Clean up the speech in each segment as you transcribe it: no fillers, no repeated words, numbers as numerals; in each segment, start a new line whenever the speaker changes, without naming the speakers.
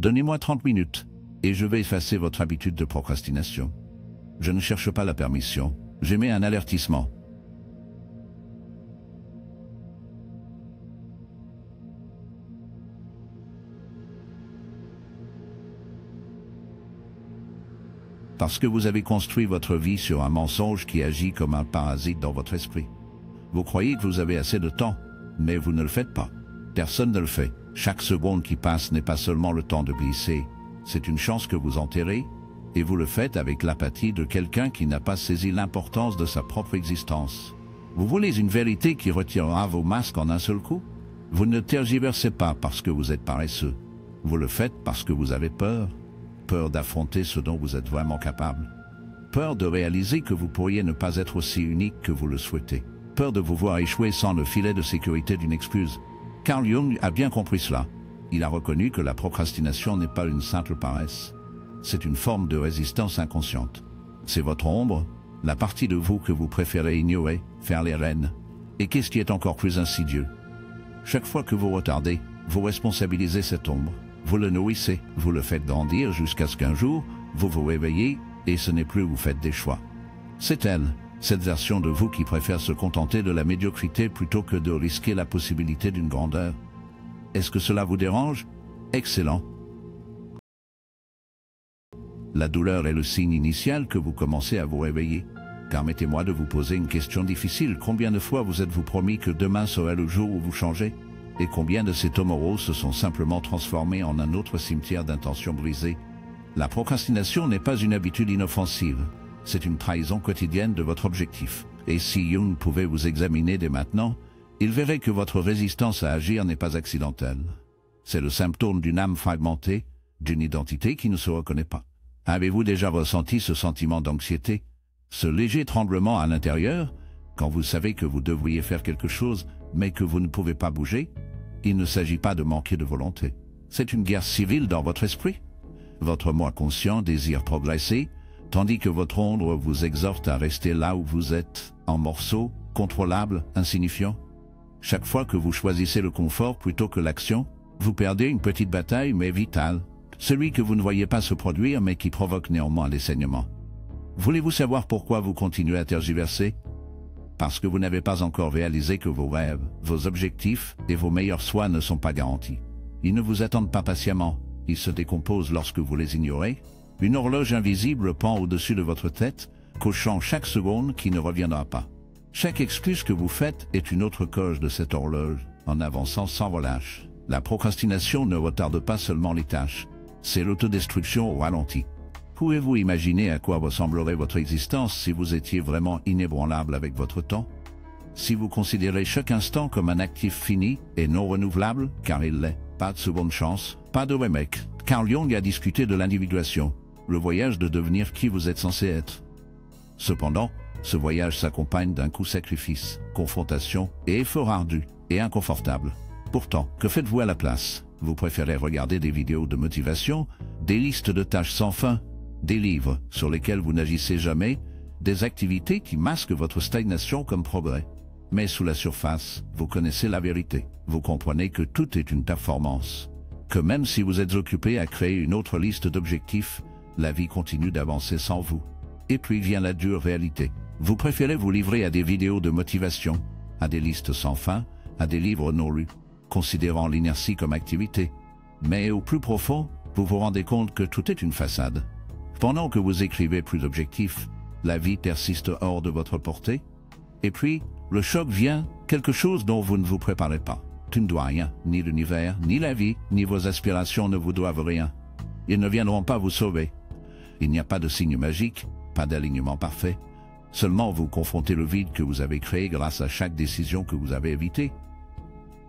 Donnez-moi 30 minutes, et je vais effacer votre habitude de procrastination. Je ne cherche pas la permission, j'émets un avertissement. Parce que vous avez construit votre vie sur un mensonge qui agit comme un parasite dans votre esprit. Vous croyez que vous avez assez de temps, mais vous ne le faites pas. Personne ne le fait. Chaque seconde qui passe n'est pas seulement le temps de glisser, c'est une chance que vous enterrez, et vous le faites avec l'apathie de quelqu'un qui n'a pas saisi l'importance de sa propre existence. Vous voulez une vérité qui retirera vos masques en un seul coup? Vous ne tergiversez pas parce que vous êtes paresseux. Vous le faites parce que vous avez peur. Peur d'affronter ce dont vous êtes vraiment capable. Peur de réaliser que vous pourriez ne pas être aussi unique que vous le souhaitez. Peur de vous voir échouer sans le filet de sécurité d'une excuse. Carl Jung a bien compris cela. Il a reconnu que la procrastination n'est pas une simple paresse. C'est une forme de résistance inconsciente. C'est votre ombre, la partie de vous que vous préférez ignorer, faire les reines. Et qu'est-ce qui est encore plus insidieux? Chaque fois que vous retardez, vous responsabilisez cette ombre. Vous le nourrissez, vous le faites grandir jusqu'à ce qu'un jour, vous vous réveillez et ce n'est plus vous faites des choix. C'est elle, cette version de vous qui préfère se contenter de la médiocrité plutôt que de risquer la possibilité d'une grandeur. Est-ce que cela vous dérange? Excellent. La douleur est le signe initial que vous commencez à vous réveiller. Permettez-moi de vous poser une question difficile. Combien de fois vous êtes-vous promis que demain serait le jour où vous changez? Et combien de ces tomorrows se sont simplement transformés en un autre cimetière d'intentions brisées? La procrastination n'est pas une habitude inoffensive, c'est une trahison quotidienne de votre objectif. Et si Jung pouvait vous examiner dès maintenant, il verrait que votre résistance à agir n'est pas accidentelle. C'est le symptôme d'une âme fragmentée, d'une identité qui ne se reconnaît pas. Avez-vous déjà ressenti ce sentiment d'anxiété, ce léger tremblement à l'intérieur, quand vous savez que vous devriez faire quelque chose, mais que vous ne pouvez pas bouger? Il ne s'agit pas de manquer de volonté. C'est une guerre civile dans votre esprit. Votre moi conscient désire progresser, tandis que votre ombre vous exhorte à rester là où vous êtes, en morceaux, contrôlables, insignifiants. Chaque fois que vous choisissez le confort plutôt que l'action, vous perdez une petite bataille mais vitale, celui que vous ne voyez pas se produire mais qui provoque néanmoins les saignements. Voulez-vous savoir pourquoi vous continuez à tergiverser? Parce que vous n'avez pas encore réalisé que vos rêves, vos objectifs et vos meilleurs soins ne sont pas garantis. Ils ne vous attendent pas patiemment, ils se décomposent lorsque vous les ignorez. Une horloge invisible pend au-dessus de votre tête, cochant chaque seconde qui ne reviendra pas. Chaque excuse que vous faites est une autre coche de cette horloge, en avançant sans relâche. La procrastination ne retarde pas seulement les tâches, c'est l'autodestruction au ralenti. Pouvez-vous imaginer à quoi ressemblerait votre existence si vous étiez vraiment inébranlable avec votre temps? Si vous considérez chaque instant comme un actif fini et non renouvelable, car il l'est, pas de seconde chance, pas de remake. Carl Jung a discuté de l'individuation, le voyage de devenir qui vous êtes censé être. Cependant, ce voyage s'accompagne d'un coup sacrifice, confrontation et effort ardu et inconfortable. Pourtant, que faites-vous à la place? Vous préférez regarder des vidéos de motivation, des listes de tâches sans fin, des livres sur lesquels vous n'agissez jamais, des activités qui masquent votre stagnation comme progrès. Mais sous la surface, vous connaissez la vérité. Vous comprenez que tout est une performance. Que même si vous êtes occupé à créer une autre liste d'objectifs, la vie continue d'avancer sans vous. Et puis vient la dure réalité. Vous préférez vous livrer à des vidéos de motivation, à des listes sans fin, à des livres non lus, considérant l'inertie comme activité. Mais au plus profond, vous vous rendez compte que tout est une façade. Pendant que vous écrivez plus d'objectifs, la vie persiste hors de votre portée. Et puis, le choc vient, quelque chose dont vous ne vous préparez pas. Tu ne dois rien, ni l'univers, ni la vie, ni vos aspirations ne vous doivent rien. Ils ne viendront pas vous sauver. Il n'y a pas de signe magique, pas d'alignement parfait. Seulement vous confrontez le vide que vous avez créé grâce à chaque décision que vous avez évitée.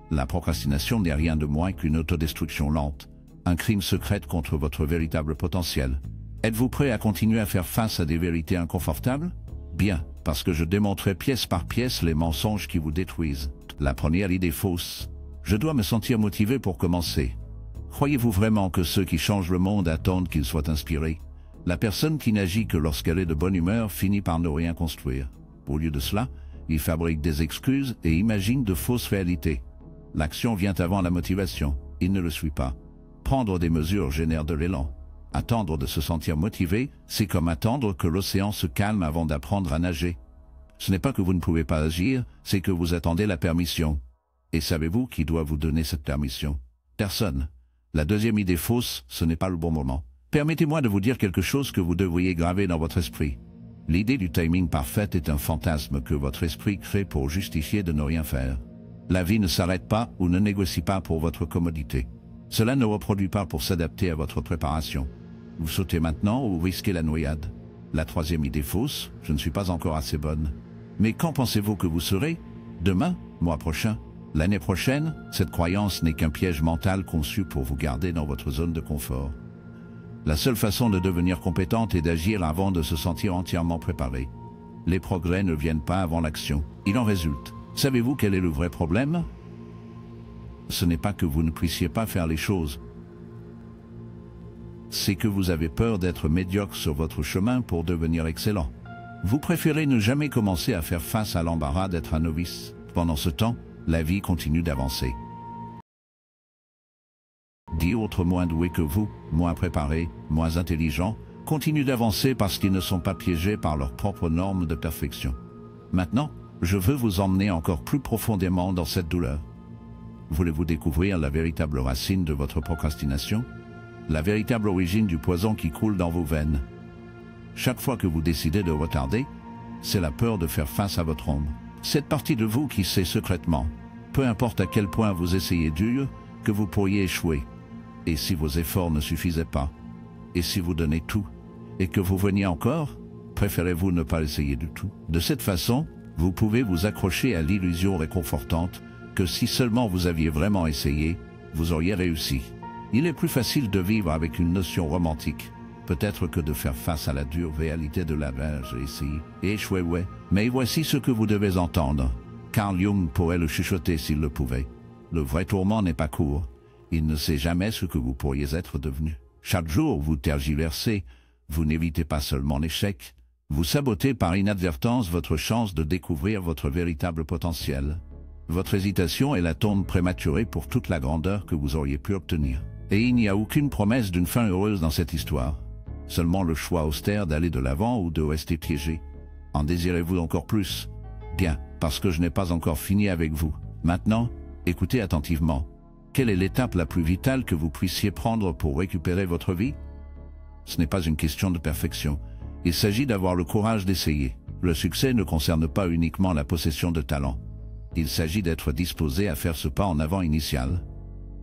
La procrastination n'est rien de moins qu'une autodestruction lente, un crime secret contre votre véritable potentiel. Êtes-vous prêt à continuer à faire face à des vérités inconfortables? Bien, parce que je démontrerai pièce par pièce les mensonges qui vous détruisent. La première idée fausse. Je dois me sentir motivé pour commencer. Croyez-vous vraiment que ceux qui changent le monde attendent qu'ils soient inspirés? La personne qui n'agit que lorsqu'elle est de bonne humeur finit par ne rien construire. Au lieu de cela, il fabrique des excuses et imagine de fausses réalités. L'action vient avant la motivation, il ne le suit pas. Prendre des mesures génère de l'élan. Attendre de se sentir motivé, c'est comme attendre que l'océan se calme avant d'apprendre à nager. Ce n'est pas que vous ne pouvez pas agir, c'est que vous attendez la permission. Et savez-vous qui doit vous donner cette permission? Personne. La deuxième idée fausse, ce n'est pas le bon moment. Permettez-moi de vous dire quelque chose que vous devriez graver dans votre esprit. L'idée du timing parfait est un fantasme que votre esprit crée pour justifier de ne rien faire. La vie ne s'arrête pas ou ne négocie pas pour votre commodité. Cela ne reproduit pas pour s'adapter à votre préparation. Vous sautez maintenant ou risquez la noyade. La troisième idée fausse, je ne suis pas encore assez bonne. Mais quand pensez-vous que vous serez? Demain? Mois prochain? L'année prochaine? Cette croyance n'est qu'un piège mental conçu pour vous garder dans votre zone de confort. La seule façon de devenir compétente est d'agir avant de se sentir entièrement préparé. Les progrès ne viennent pas avant l'action. Il en résulte. Savez-vous quel est le vrai problème? Ce n'est pas que vous ne puissiez pas faire les choses. C'est que vous avez peur d'être médiocre sur votre chemin pour devenir excellent. Vous préférez ne jamais commencer à faire face à l'embarras d'être un novice. Pendant ce temps, la vie continue d'avancer. D'autres moins doués que vous, moins préparés, moins intelligents, continuent d'avancer parce qu'ils ne sont pas piégés par leurs propres normes de perfection. Maintenant, je veux vous emmener encore plus profondément dans cette douleur. Voulez-vous découvrir la véritable racine de votre procrastination? La véritable origine du poison qui coule dans vos veines. Chaque fois que vous décidez de retarder, c'est la peur de faire face à votre ombre. Cette partie de vous qui sait secrètement, peu importe à quel point vous essayez dur, que vous pourriez échouer. Et si vos efforts ne suffisaient pas? Et si vous donnez tout? Et que vous veniez encore? Préférez-vous ne pas essayer du tout? De cette façon, vous pouvez vous accrocher à l'illusion réconfortante que si seulement vous aviez vraiment essayé, vous auriez réussi. Il est plus facile de vivre avec une notion romantique, peut-être que de faire face à la dure réalité de la j'ai essayé et échoué, ouais. Mais voici ce que vous devez entendre. Carl Jung pourrait le chuchoter s'il le pouvait. Le vrai tourment n'est pas court. Il ne sait jamais ce que vous pourriez être devenu. Chaque jour, vous tergiversez, vous n'évitez pas seulement l'échec, vous sabotez par inadvertance votre chance de découvrir votre véritable potentiel. Votre hésitation est la tombe prématurée pour toute la grandeur que vous auriez pu obtenir. Et il n'y a aucune promesse d'une fin heureuse dans cette histoire. Seulement le choix austère d'aller de l'avant ou de rester piégé. En désirez-vous encore plus? Bien, parce que je n'ai pas encore fini avec vous. Maintenant, écoutez attentivement. Quelle est l'étape la plus vitale que vous puissiez prendre pour récupérer votre vie? Ce n'est pas une question de perfection. Il s'agit d'avoir le courage d'essayer. Le succès ne concerne pas uniquement la possession de talent. Il s'agit d'être disposé à faire ce pas en avant initial.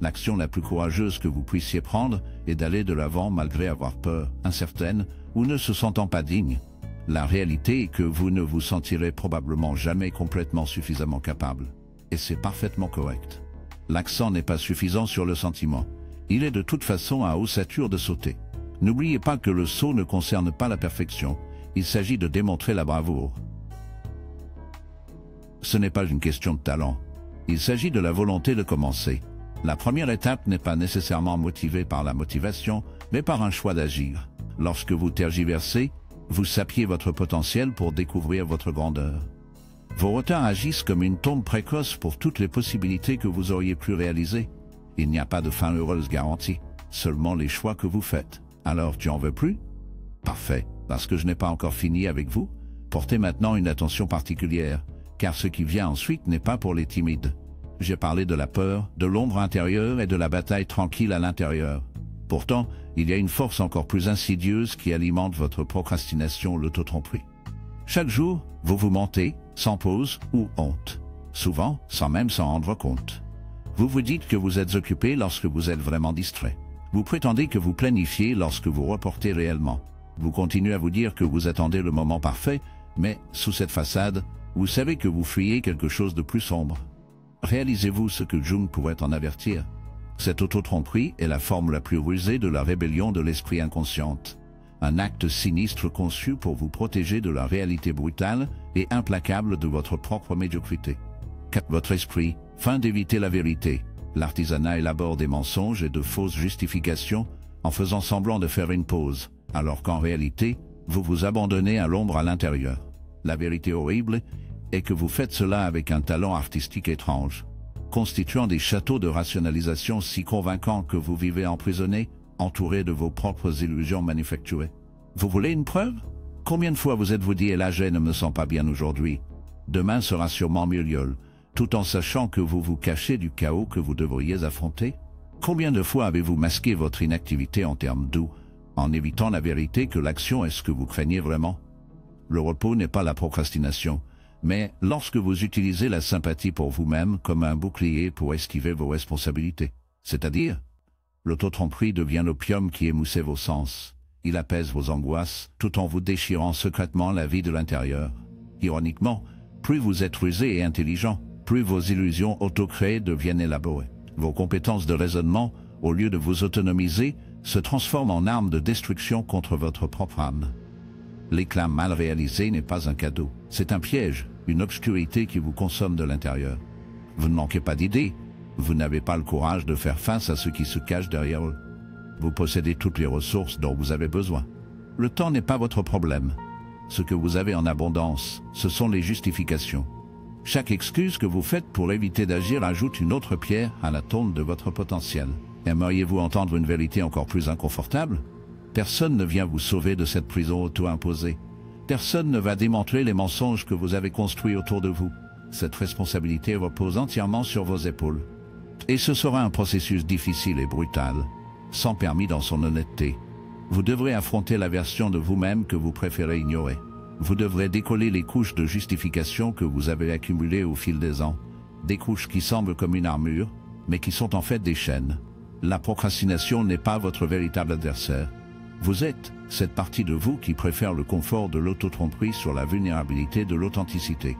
L'action la plus courageuse que vous puissiez prendre est d'aller de l'avant malgré avoir peur, incertaine ou ne se sentant pas digne. La réalité est que vous ne vous sentirez probablement jamais complètement suffisamment capable. Et c'est parfaitement correct. L'accent n'est pas suffisant sur le sentiment. Il est de toute façon à ossature de sauter. N'oubliez pas que le saut ne concerne pas la perfection. Il s'agit de démontrer la bravoure. Ce n'est pas une question de talent. Il s'agit de la volonté de commencer. La première étape n'est pas nécessairement motivée par la motivation, mais par un choix d'agir. Lorsque vous tergiversez, vous sapiez votre potentiel pour découvrir votre grandeur. Vos retards agissent comme une tombe précoce pour toutes les possibilités que vous auriez pu réaliser. Il n'y a pas de fin heureuse garantie, seulement les choix que vous faites. Alors tu en veux plus? Parfait, parce que je n'ai pas encore fini avec vous. Portez maintenant une attention particulière, car ce qui vient ensuite n'est pas pour les timides. J'ai parlé de la peur, de l'ombre intérieure et de la bataille tranquille à l'intérieur. Pourtant, il y a une force encore plus insidieuse qui alimente votre procrastination, l'autotromperie. Chaque jour, vous vous mentez, sans pause ou honte. Souvent, sans même s'en rendre compte. Vous vous dites que vous êtes occupé lorsque vous êtes vraiment distrait. Vous prétendez que vous planifiez lorsque vous reportez réellement. Vous continuez à vous dire que vous attendez le moment parfait, mais, sous cette façade, vous savez que vous fuyez quelque chose de plus sombre. Réalisez-vous ce que Jung pourrait en avertir. Cette autotromperie est la forme la plus rusée de la rébellion de l'esprit inconsciente. Un acte sinistre conçu pour vous protéger de la réalité brutale et implacable de votre propre médiocrité. Votre esprit, fin d'éviter la vérité, l'artisanat élabore des mensonges et de fausses justifications en faisant semblant de faire une pause, alors qu'en réalité, vous vous abandonnez à l'ombre à l'intérieur. La vérité horrible est que vous faites cela avec un talent artistique étrange. constituant des châteaux de rationalisation si convaincants que vous vivez emprisonné, entouré de vos propres illusions manufacturées. Vous voulez une preuve? Combien de fois vous êtes-vous dit « et là je ne me sens pas bien aujourd'hui. Demain sera sûrement mieux », tout en sachant que vous vous cachez du chaos que vous devriez affronter? Combien de fois avez-vous masqué votre inactivité en termes doux, en évitant la vérité que l'action est ce que vous craignez vraiment? Le repos n'est pas la procrastination, mais lorsque vous utilisez la sympathie pour vous-même comme un bouclier pour esquiver vos responsabilités. C'est-à-dire, l'autotromperie devient l'opium qui émoussait vos sens. Il apaise vos angoisses, tout en vous déchirant secrètement la vie de l'intérieur. Ironiquement, plus vous êtes rusé et intelligent, plus vos illusions auto-créées deviennent élaborées. Vos compétences de raisonnement, au lieu de vous autonomiser, se transforment en armes de destruction contre votre propre âme. L'éclat mal réalisé n'est pas un cadeau, c'est un piège, une obscurité qui vous consomme de l'intérieur. Vous ne manquez pas d'idées, vous n'avez pas le courage de faire face à ce qui se cache derrière eux. Vous possédez toutes les ressources dont vous avez besoin. Le temps n'est pas votre problème. Ce que vous avez en abondance, ce sont les justifications. Chaque excuse que vous faites pour éviter d'agir ajoute une autre pierre à la tombe de votre potentiel. Aimeriez-vous entendre une vérité encore plus inconfortable? Personne ne vient vous sauver de cette prison auto-imposée. Personne ne va démanteler les mensonges que vous avez construits autour de vous. Cette responsabilité repose entièrement sur vos épaules. Et ce sera un processus difficile et brutal, sans permis dans son honnêteté. Vous devrez affronter la version de vous-même que vous préférez ignorer. Vous devrez décoller les couches de justification que vous avez accumulées au fil des ans. Des couches qui semblent comme une armure, mais qui sont en fait des chaînes. La procrastination n'est pas votre véritable adversaire. Vous êtes cette partie de vous qui préfère le confort de l'autotromperie sur la vulnérabilité de l'authenticité.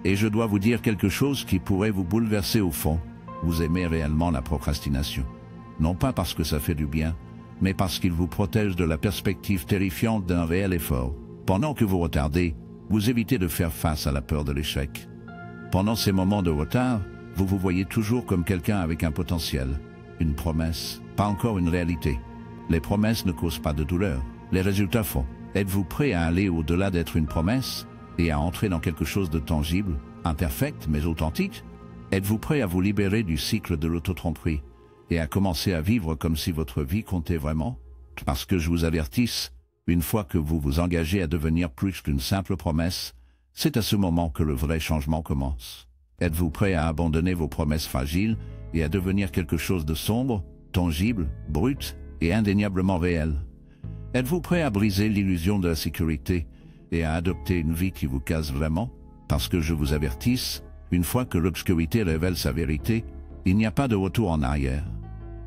Et je dois vous dire quelque chose qui pourrait vous bouleverser au fond. Vous aimez réellement la procrastination. Non pas parce que ça fait du bien, mais parce qu'il vous protège de la perspective terrifiante d'un réel effort. Pendant que vous retardez, vous évitez de faire face à la peur de l'échec. Pendant ces moments de retard, vous vous voyez toujours comme quelqu'un avec un potentiel, une promesse, pas encore une réalité. Les promesses ne causent pas de douleur, les résultats font. Êtes-vous prêt à aller au-delà d'être une promesse et à entrer dans quelque chose de tangible, imperfect mais authentique? Êtes-vous prêt à vous libérer du cycle de l'autotromperie et à commencer à vivre comme si votre vie comptait vraiment? Parce que je vous avertisse, une fois que vous vous engagez à devenir plus qu'une simple promesse, c'est à ce moment que le vrai changement commence. Êtes-vous prêt à abandonner vos promesses fragiles et à devenir quelque chose de sombre, tangible, brut et indéniablement réel? Êtes-vous prêt à briser l'illusion de la sécurité et à adopter une vie qui vous casse vraiment? Parce que je vous avertisse, une fois que l'obscurité révèle sa vérité, il n'y a pas de retour en arrière.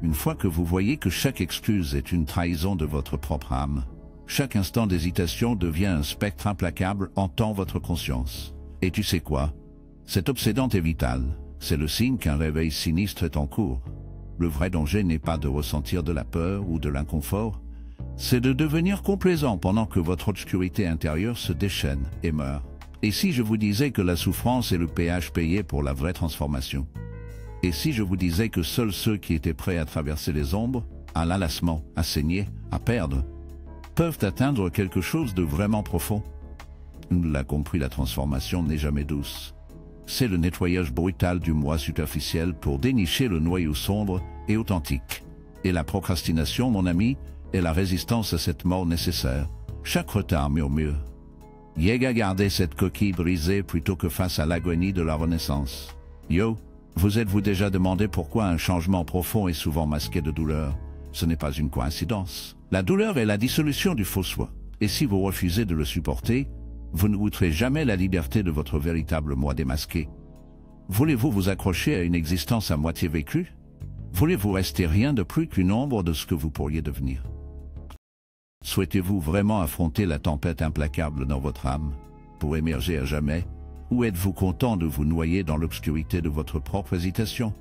Une fois que vous voyez que chaque excuse est une trahison de votre propre âme, chaque instant d'hésitation devient un spectre implacable hantant votre conscience. Et tu sais quoi? Cette obsédante est vitale. C'est le signe qu'un réveil sinistre est en cours. Le vrai danger n'est pas de ressentir de la peur ou de l'inconfort, c'est de devenir complaisant pendant que votre obscurité intérieure se déchaîne et meurt. Et si je vous disais que la souffrance est le péage payé pour la vraie transformation? Et si je vous disais que seuls ceux qui étaient prêts à traverser les ombres, à l'enlacement, à saigner, à perdre, peuvent atteindre quelque chose de vraiment profond? On l'a compris, la transformation n'est jamais douce. C'est le nettoyage brutal du moi superficiel pour dénicher le noyau sombre et authentique. Et la procrastination, mon ami, est la résistance à cette mort nécessaire. Chaque retard murmure. Yéga, gardez cette coquille brisée plutôt que face à l'agonie de la renaissance. Yo, vous êtes-vous déjà demandé pourquoi un changement profond est souvent masqué de douleur? Ce n'est pas une coïncidence. La douleur est la dissolution du faux soi. Et si vous refusez de le supporter, vous ne goûterez jamais la liberté de votre véritable moi démasqué. Voulez-vous vous accrocher à une existence à moitié vécue? Voulez-vous rester rien de plus qu'une ombre de ce que vous pourriez devenir? Souhaitez-vous vraiment affronter la tempête implacable dans votre âme, pour émerger à jamais? Ou êtes-vous content de vous noyer dans l'obscurité de votre propre hésitation?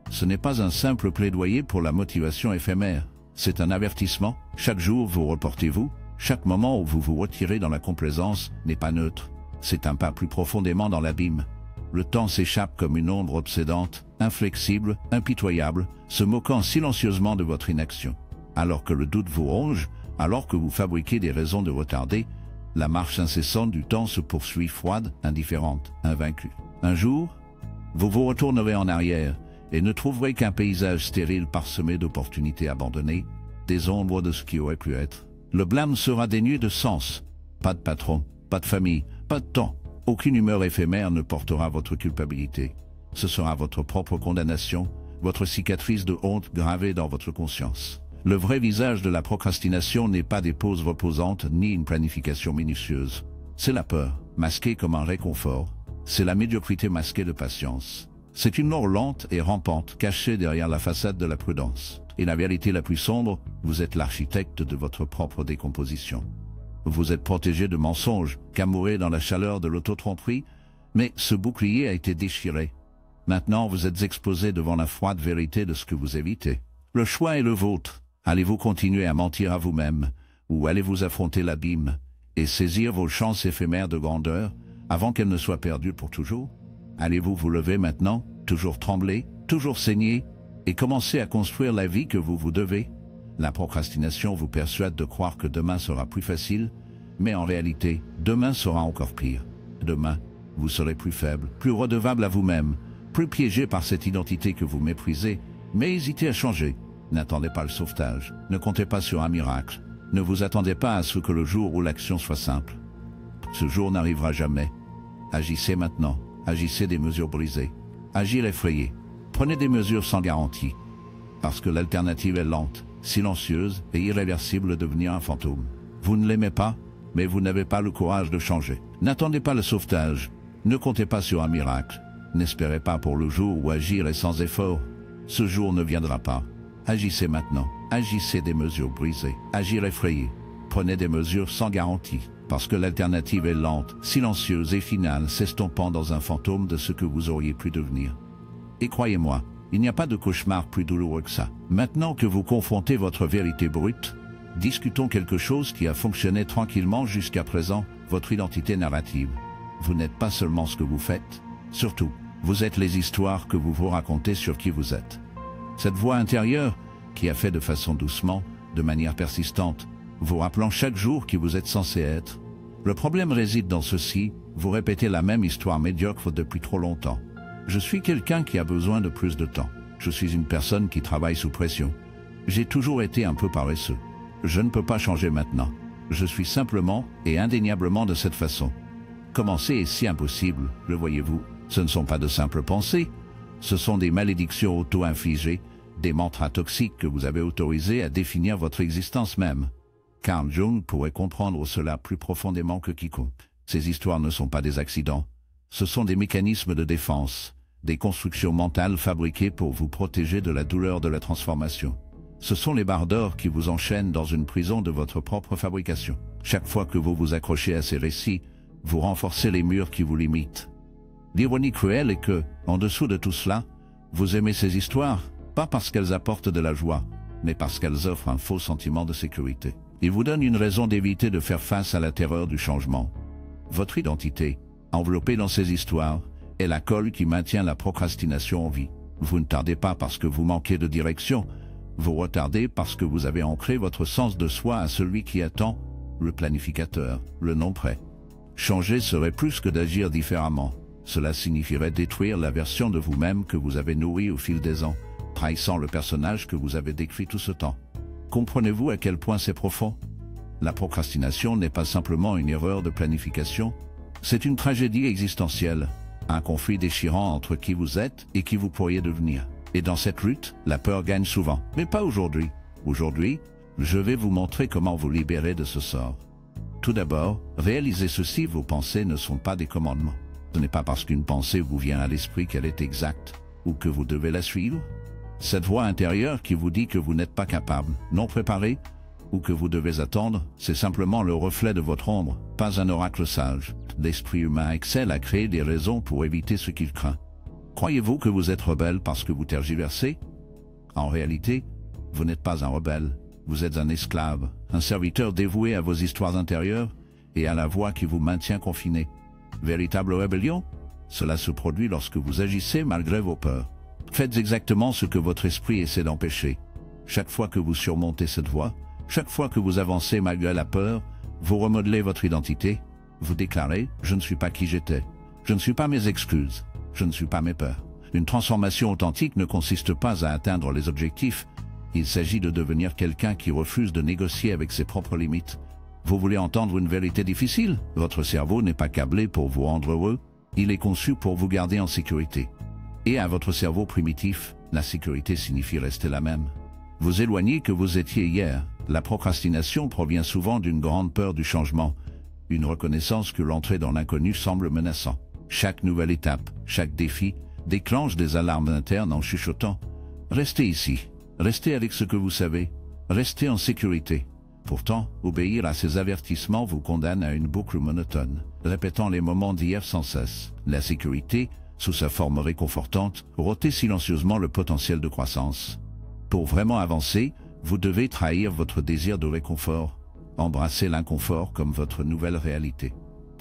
Ce n'est pas un simple plaidoyer pour la motivation éphémère, c'est un avertissement. Chaque jour vous reportez-vous, chaque moment où vous vous retirez dans la complaisance n'est pas neutre, c'est un pas plus profondément dans l'abîme. Le temps s'échappe comme une ombre obsédante, inflexible, impitoyable, se moquant silencieusement de votre inaction. Alors que le doute vous ronge, alors que vous fabriquez des raisons de retarder, la marche incessante du temps se poursuit froide, indifférente, invaincue. Un jour, Vous vous retournerez en arrière et ne trouverez qu'un paysage stérile parsemé d'opportunités abandonnées, des ombres de ce qui aurait pu être. Le blâme sera dénué de sens. Pas de patron, pas de famille, pas de temps. Aucune humeur éphémère ne portera votre culpabilité. Ce sera votre propre condamnation, votre cicatrice de honte gravée dans votre conscience. Le vrai visage de la procrastination n'est pas des pauses reposantes ni une planification minutieuse. C'est la peur, masquée comme un réconfort. C'est la médiocrité masquée de patience. C'est une mort lente et rampante, cachée derrière la façade de la prudence. Et la vérité la plus sombre, vous êtes l'architecte de votre propre décomposition. Vous êtes protégé de mensonges, camouré dans la chaleur de l'auto-tromperie, mais ce bouclier a été déchiré. Maintenant, vous êtes exposé devant la froide vérité de ce que vous évitez. Le choix est le vôtre. Allez-vous continuer à mentir à vous-même, ou allez-vous affronter l'abîme et saisir vos chances éphémères de grandeur avant qu'elles ne soient perdues pour toujours? Allez-vous vous lever maintenant, toujours trembler, toujours saigner, et commencer à construire la vie que vous vous devez? La procrastination vous persuade de croire que demain sera plus facile, mais en réalité, demain sera encore pire. Demain, vous serez plus faible, plus redevable à vous-même, plus piégé par cette identité que vous méprisez, mais hésitez à changer. N'attendez pas le sauvetage, ne comptez pas sur un miracle, ne vous attendez pas à ce que le jour où l'action soit simple. Ce jour n'arrivera jamais. Agissez maintenant, agissez des mesures brisées. Agir effrayé, prenez des mesures sans garantie. Parce que l'alternative est lente, silencieuse et irréversible de devenir un fantôme. Vous ne l'aimez pas, mais vous n'avez pas le courage de changer. N'attendez pas le sauvetage, ne comptez pas sur un miracle. N'espérez pas pour le jour où agir est sans effort. Ce jour ne viendra pas. Agissez maintenant, agissez des mesures brisées. Agir effrayé, prenez des mesures sans garantie. Parce que l'alternative est lente, silencieuse et finale, s'estompant dans un fantôme de ce que vous auriez pu devenir. Et croyez-moi, il n'y a pas de cauchemar plus douloureux que ça. Maintenant que vous confrontez votre vérité brute, discutons quelque chose qui a fonctionné tranquillement jusqu'à présent, votre identité narrative. Vous n'êtes pas seulement ce que vous faites, surtout, vous êtes les histoires que vous vous racontez sur qui vous êtes. Cette voix intérieure, qui a fait de façon doucement, de manière persistante, vous rappelant chaque jour qui vous êtes censé être. Le problème réside dans ceci, vous répétez la même histoire médiocre depuis trop longtemps. Je suis quelqu'un qui a besoin de plus de temps. Je suis une personne qui travaille sous pression. J'ai toujours été un peu paresseux. Je ne peux pas changer maintenant. Je suis simplement et indéniablement de cette façon. Commencer est si impossible, le voyez-vous. Ce ne sont pas de simples pensées. Ce sont des malédictions auto-infligées, des mantras toxiques que vous avez autorisés à définir votre existence même. Carl Jung pourrait comprendre cela plus profondément que quiconque. Ces histoires ne sont pas des accidents. Ce sont des mécanismes de défense, des constructions mentales fabriquées pour vous protéger de la douleur de la transformation. Ce sont les barres d'or qui vous enchaînent dans une prison de votre propre fabrication. Chaque fois que vous vous accrochez à ces récits, vous renforcez les murs qui vous limitent. L'ironie cruelle est que, en dessous de tout cela, vous aimez ces histoires, pas parce qu'elles apportent de la joie, mais parce qu'elles offrent un faux sentiment de sécurité. Ils vous donnent une raison d'éviter de faire face à la terreur du changement. Votre identité, enveloppée dans ces histoires, est la colle qui maintient la procrastination en vie. Vous ne tardez pas parce que vous manquez de direction, vous retardez parce que vous avez ancré votre sens de soi à celui qui attend, le planificateur, le non prêt. Changer serait plus que d'agir différemment. Cela signifierait détruire la version de vous-même que vous avez nourrie au fil des ans, trahissant le personnage que vous avez décrit tout ce temps. Comprenez-vous à quel point c'est profond? La procrastination n'est pas simplement une erreur de planification, c'est une tragédie existentielle, un conflit déchirant entre qui vous êtes et qui vous pourriez devenir. Et dans cette lutte, la peur gagne souvent, mais pas aujourd'hui. Aujourd'hui, je vais vous montrer comment vous libérer de ce sort. Tout d'abord, réalisez ceci, vos pensées ne sont pas des commandements. Ce n'est pas parce qu'une pensée vous vient à l'esprit qu'elle est exacte, ou que vous devez la suivre. Cette voix intérieure qui vous dit que vous n'êtes pas capable, non préparé, ou que vous devez attendre, c'est simplement le reflet de votre ombre, pas un oracle sage. L'esprit humain excelle à créer des raisons pour éviter ce qu'il craint. Croyez-vous que vous êtes rebelle parce que vous tergiversez? En réalité, vous n'êtes pas un rebelle, vous êtes un esclave, un serviteur dévoué à vos histoires intérieures et à la voix qui vous maintient confiné. Véritable rébellion? Cela se produit lorsque vous agissez malgré vos peurs. Faites exactement ce que votre esprit essaie d'empêcher. Chaque fois que vous surmontez cette voie, chaque fois que vous avancez malgré la peur, vous remodelez votre identité. Vous déclarez « Je ne suis pas qui j'étais. Je ne suis pas mes excuses. je ne suis pas mes peurs. Une transformation authentique ne consiste pas à atteindre les objectifs. Il s'agit de devenir quelqu'un qui refuse de négocier avec ses propres limites. Vous voulez entendre une vérité difficile? Votre cerveau n'est pas câblé pour vous rendre heureux, il est conçu pour vous garder en sécurité. Et à votre cerveau primitif, la sécurité signifie rester la même. Vous éloignez que vous étiez hier. La procrastination provient souvent d'une grande peur du changement, une reconnaissance que l'entrée dans l'inconnu semble menaçant. Chaque nouvelle étape, chaque défi, déclenche des alarmes internes en chuchotant. Restez ici, restez avec ce que vous savez, restez en sécurité. Pourtant, obéir à ces avertissements vous condamne à une boucle monotone, répétant les moments d'hier sans cesse. La sécurité, sous sa forme réconfortante, rôtait silencieusement le potentiel de croissance. Pour vraiment avancer, vous devez trahir votre désir de réconfort, embrasser l'inconfort comme votre nouvelle réalité.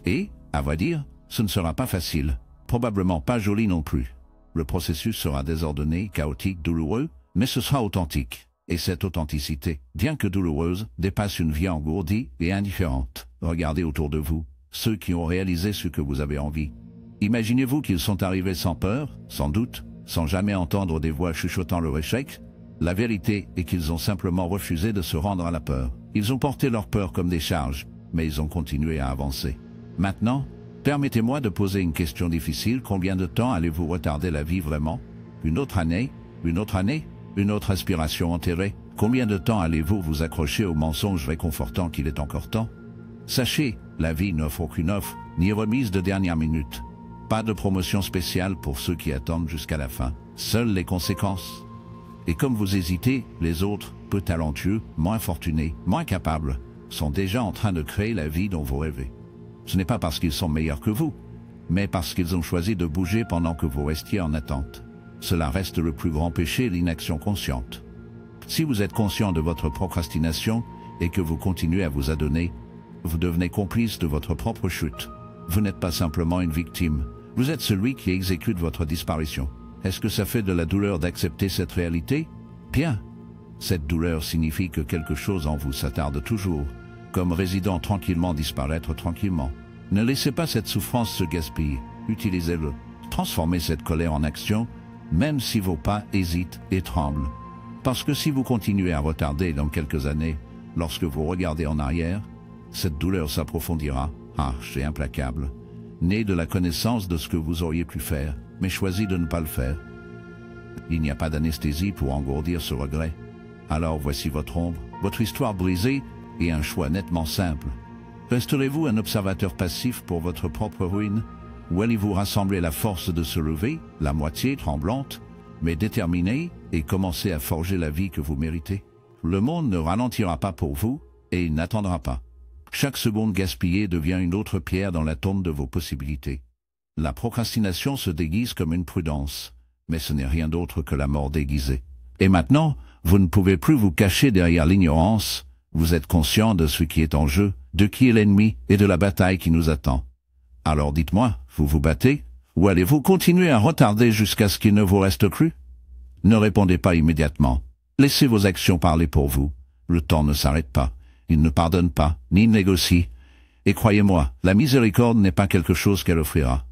Et, à vrai dire, ce ne sera pas facile, probablement pas joli non plus. Le processus sera désordonné, chaotique, douloureux, mais ce sera authentique. Et cette authenticité, bien que douloureuse, dépasse une vie engourdie et indifférente. Regardez autour de vous, ceux qui ont réalisé ce que vous avez envie. Imaginez-vous qu'ils sont arrivés sans peur, sans doute, sans jamais entendre des voix chuchotant leur échec. La vérité est qu'ils ont simplement refusé de se rendre à la peur. Ils ont porté leur peur comme des charges, mais ils ont continué à avancer. Maintenant, permettez-moi de poser une question difficile. Combien de temps allez-vous retarder la vie vraiment? Une autre année? Une autre année? Une autre aspiration enterrée? Combien de temps allez-vous vous accrocher au mensonge réconfortant qu'il est encore temps? Sachez, la vie n'offre aucune offre, ni remise de dernière minute. Pas de promotion spéciale pour ceux qui attendent jusqu'à la fin. Seules les conséquences. Et comme vous hésitez, les autres, peu talentueux, moins fortunés, moins capables, sont déjà en train de créer la vie dont vous rêvez. Ce n'est pas parce qu'ils sont meilleurs que vous, mais parce qu'ils ont choisi de bouger pendant que vous restiez en attente. Cela reste le plus grand péché, l'inaction consciente. Si vous êtes conscient de votre procrastination et que vous continuez à vous adonner, vous devenez complice de votre propre chute. Vous n'êtes pas simplement une victime, vous êtes celui qui exécute votre disparition. Est-ce que ça fait de la douleur d'accepter cette réalité? Bien. Cette douleur signifie que quelque chose en vous s'attarde toujours, comme résidant tranquillement disparaître tranquillement. Ne laissez pas cette souffrance se gaspiller, utilisez-le. Transformez cette colère en action, même si vos pas hésitent et tremblent. Parce que si vous continuez à retarder dans quelques années, lorsque vous regardez en arrière, cette douleur s'approfondira, harche et implacable, née de la connaissance de ce que vous auriez pu faire, mais choisi de ne pas le faire. Il n'y a pas d'anesthésie pour engourdir ce regret. Alors voici votre ombre, votre histoire brisée et un choix nettement simple. Resterez-vous un observateur passif pour votre propre ruine? Ou allez-vous rassembler la force de se lever, la moitié tremblante, mais déterminée, et commencer à forger la vie que vous méritez? Le monde ne ralentira pas pour vous, et il n'attendra pas. Chaque seconde gaspillée devient une autre pierre dans la tombe de vos possibilités. La procrastination se déguise comme une prudence, mais ce n'est rien d'autre que la mort déguisée. Et maintenant, vous ne pouvez plus vous cacher derrière l'ignorance, vous êtes conscient de ce qui est en jeu, de qui est l'ennemi et de la bataille qui nous attend. Alors dites-moi, vous vous battez? Ou allez-vous continuer à retarder jusqu'à ce qu'il ne vous reste plus? Ne répondez pas immédiatement. Laissez vos actions parler pour vous. Le temps ne s'arrête pas. Il ne pardonne pas, ni négocie. Et croyez-moi, la miséricorde n'est pas quelque chose qu'elle offrira.